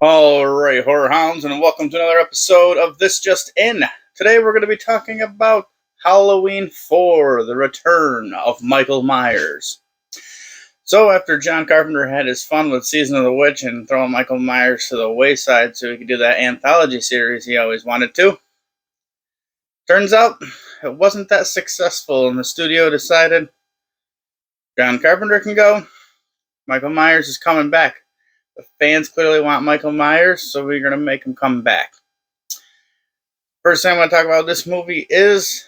Alright, horror hounds, and welcome to another episode of This Just In. Today we're going to be talking about Halloween 4, The Return of Michael Myers. So after John Carpenter had his fun with Season of the Witch and throwing Michael Myers to the wayside so he could do that anthology series he always wanted to, turns out it wasn't that successful, and the studio decided John Carpenter can go, Michael Myers is coming back. The fans clearly want Michael Myers, so we're going to make him come back. First thing I'm going to talk about this movie is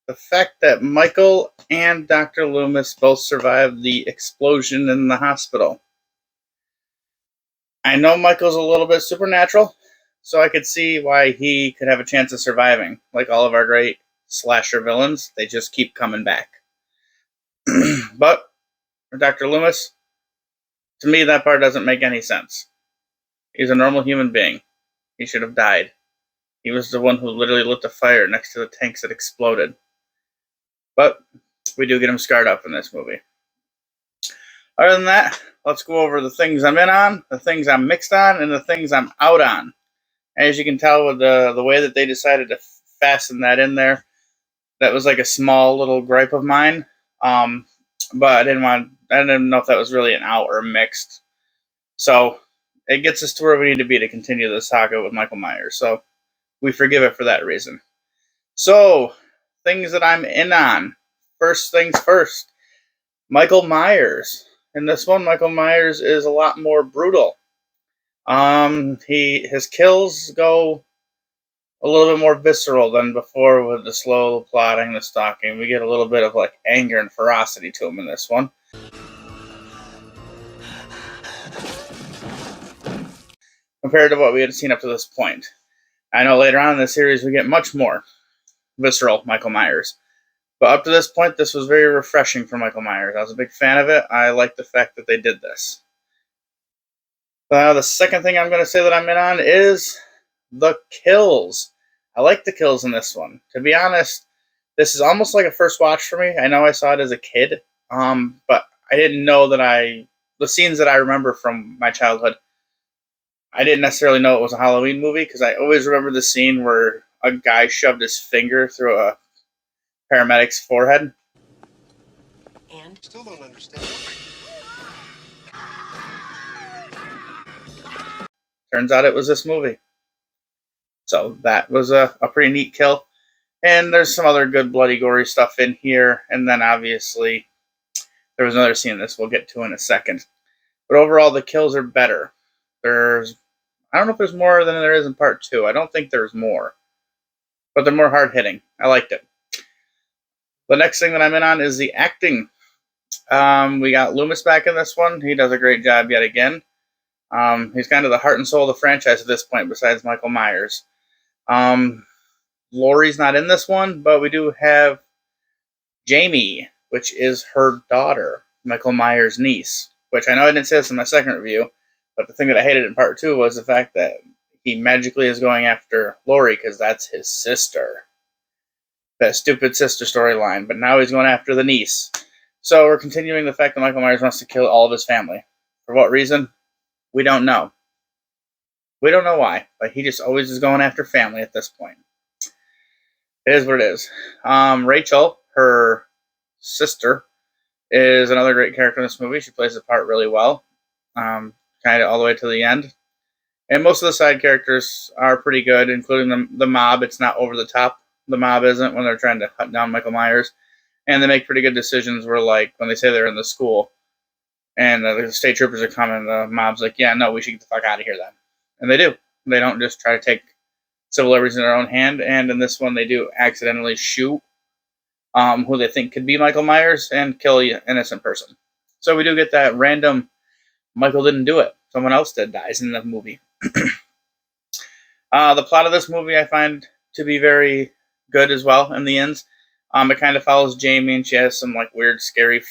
the fact that Michael and Dr. Loomis both survived the explosion in the hospital. I know Michael's a little bit supernatural, so I could see why he could have a chance of surviving. Like all of our great slasher villains, they just keep coming back. But for Dr. Loomis, to me, that part doesn't make any sense. He's a normal human being. He should have died. He was the one who literally lit the fire next to the tanks that exploded. But we do get him scarred up in this movie. Other than that, let's go over the things I'm in on, the things I'm mixed on, and the things I'm out on. As you can tell with the way that they decided to fasten that in there, that was like a small little gripe of mine. But I didn't know if that was really an out or a mixed. So it gets us to where we need to be to continue the saga with Michael Myers. So we forgive it for that reason. So, things that I'm in on. First things first. Michael Myers. In this one, Michael Myers is a lot more brutal. His kills go a little bit more visceral than before with the slow plotting, the stalking. We get a little bit of like anger and ferocity to him in this one. Compared to what we had seen up to this point. I know later on in the series we get much more visceral Michael Myers. But up to this point, this was very refreshing for Michael Myers. I was a big fan of it. I like the fact that they did this. The second thing I'm going to say that I'm in on is the kills. I like the kills in this one. To be honest, this is almost like a first watch for me. I know I saw it as a kid, but I didn't know that the scenes that I remember from my childhood, I didn't necessarily know it was a Halloween movie because I always remember the scene where a guy shoved his finger through a paramedic's forehead. And? Still don't understand. Turns out it was this movie. So that was a pretty neat kill. And there's some other good bloody gory stuff in here. And then obviously there was another scene this we'll get to in a second. But overall the kills are better. I don't know if there's more than there is in part 2. I don't think there's more. But they're more hard hitting. I liked it. The next thing that I'm in on is the acting. We got Loomis back in this one. He does a great job yet again. He's kind of the heart and soul of the franchise at this point, besides Michael Myers. Laurie's not in this one, but we do have Jamie, which is her daughter, Michael Myers' niece. Which I know I didn't say this in my second review, but the thing that I hated in part 2 was the fact that he magically is going after Laurie because that's his sister. That stupid sister storyline, but now he's going after the niece. So we're continuing the fact that Michael Myers wants to kill all of his family. For what reason? We don't know. We don't know why, but he just always is going after family at this point. It is what it is. Rachel, her sister, is another great character in this movie. She plays the part really well, kind of all the way to the end. And most of the side characters are pretty good, including the mob. It's not over the top. The mob isn't when they're trying to hunt down Michael Myers. And they make pretty good decisions where, like, when they say they're in the school and the state troopers are coming, the mob's like, yeah, no, we should get the fuck out of here then. And they do. They don't just try to take civil liberties in their own hand. And in this one, they do accidentally shoot who they think could be Michael Myers and kill an innocent person. So we do get that random Michael didn't do it. Someone else did dies in the movie. The plot of this movie I find to be very good as well in the end. It kind of follows Jamie, and she has some like weird, scary,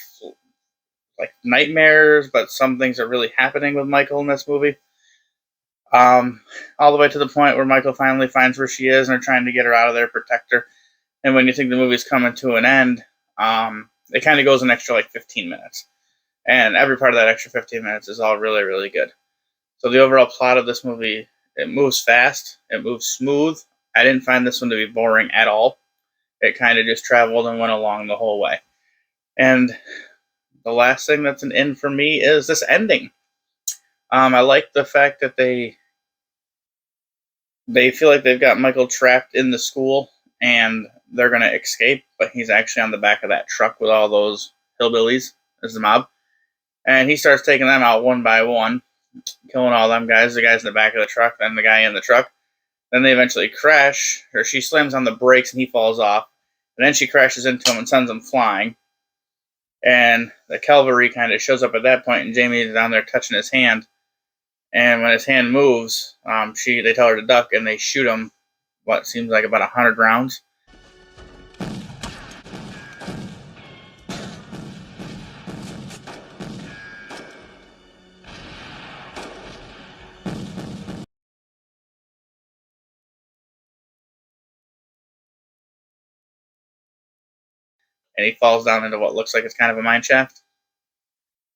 like nightmares, but some things are really happening with Michael in this movie. All the way to the point where Michael finally finds where she is and they're trying to get her out of there, protect her. And when you think the movie's coming to an end, it kind of goes an extra like 15 minutes. And every part of that extra 15 minutes is all really, really good. So the overall plot of this movie, it moves fast, it moves smooth. I didn't find this one to be boring at all. It kind of just traveled and went along the whole way. And the last thing that's an in for me is this ending. I like the fact that they feel like they've got Michael trapped in the school and they're going to escape, but he's actually on the back of that truck with all those hillbillies as the mob. And he starts taking them out one by one, killing all them guys, the guys in the back of the truck, then the guy in the truck. Then they eventually crash, or she slams on the brakes and he falls off. And then she crashes into him and sends him flying. And the cavalry kind of shows up at that point, and Jamie is down there touching his hand. And when his hand moves, they tell her to duck, and they shoot him, what seems like about 100 rounds. And he falls down into what looks like it's kind of a mine shaft.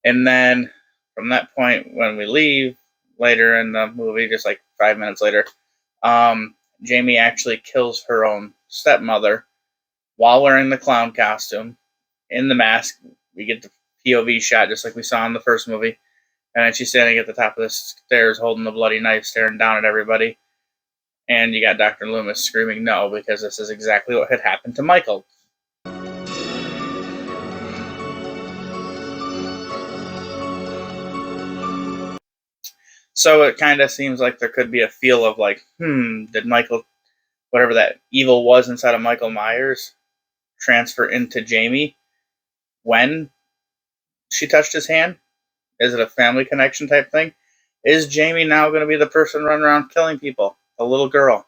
And then from that point, when we leave later in the movie, just like 5 minutes later, Jamie actually kills her own stepmother while wearing the clown costume in the mask. We get the POV shot just like we saw in the first movie. And then she's standing at the top of the stairs holding the bloody knife, staring down at everybody. And you got Dr. Loomis screaming no, because this is exactly what had happened to Michael. So it kind of seems like there could be a feel of like, did Michael, whatever that evil was inside of Michael Myers, transfer into Jamie when she touched his hand? Is it a family connection type thing? Is Jamie now going to be the person running around killing people? The little girl?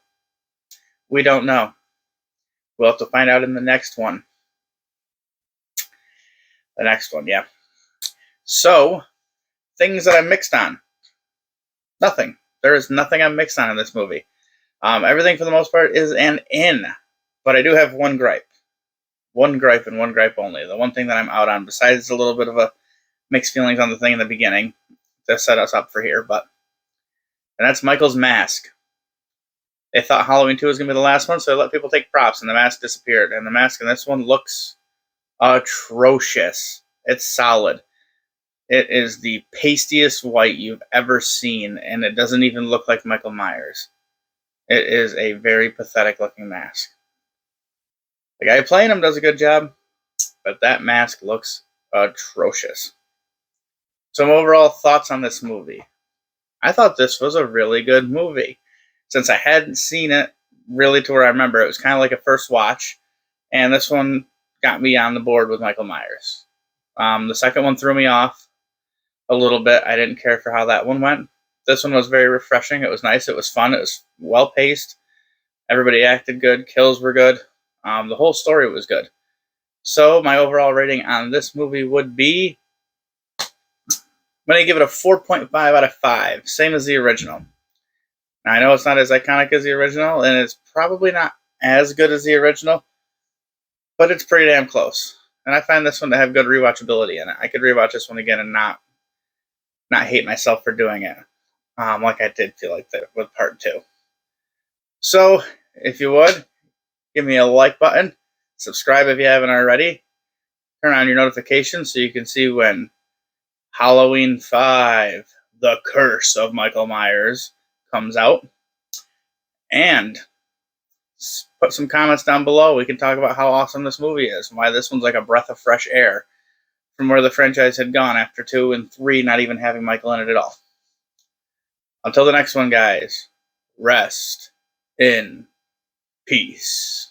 We don't know. We'll have to find out in the next one. The next one, yeah. So, things that I'm mixed on. Nothing. There is nothing I'm mixed on in this movie. Everything, for the most part, is an in. But I do have one gripe. One gripe and one gripe only. The one thing that I'm out on, besides a little bit of a mixed feelings on the thing in the beginning to set us up for here, and that's Michael's mask. They thought Halloween 2 was going to be the last one, so they let people take props, and the mask disappeared. And the mask in this one looks atrocious. It's solid. It is the pastiest white you've ever seen, and it doesn't even look like Michael Myers. It is a very pathetic looking mask. The guy playing him does a good job, but that mask looks atrocious. Some overall thoughts on this movie. I thought this was a really good movie. Since I hadn't seen it really to where I remember, it was kind of like a first watch, and this one got me on the board with Michael Myers. The second one threw me off a little bit. I didn't care for how that one went. This one was very refreshing. It was nice. It was fun. It was well paced. Everybody acted good. Kills were good. The whole story was good. So my overall rating on this movie would be, I'm going to give it a 4.5 out of 5, same as the original. Now, I know it's not as iconic as the original, and it's probably not as good as the original, but it's pretty damn close. And I find this one to have good rewatchability in it. I could rewatch this one again and not hate myself for doing it, like I did feel like that with part 2. So, if you would, give me a like button, subscribe if you haven't already, turn on your notifications so you can see when Halloween 5, The Curse of Michael Myers, comes out. And put some comments down below. We can talk about how awesome this movie is and why this one's like a breath of fresh air from where the franchise had gone after 2 and 3 not even having Michael in it at all. Until the next one, guys, rest in peace.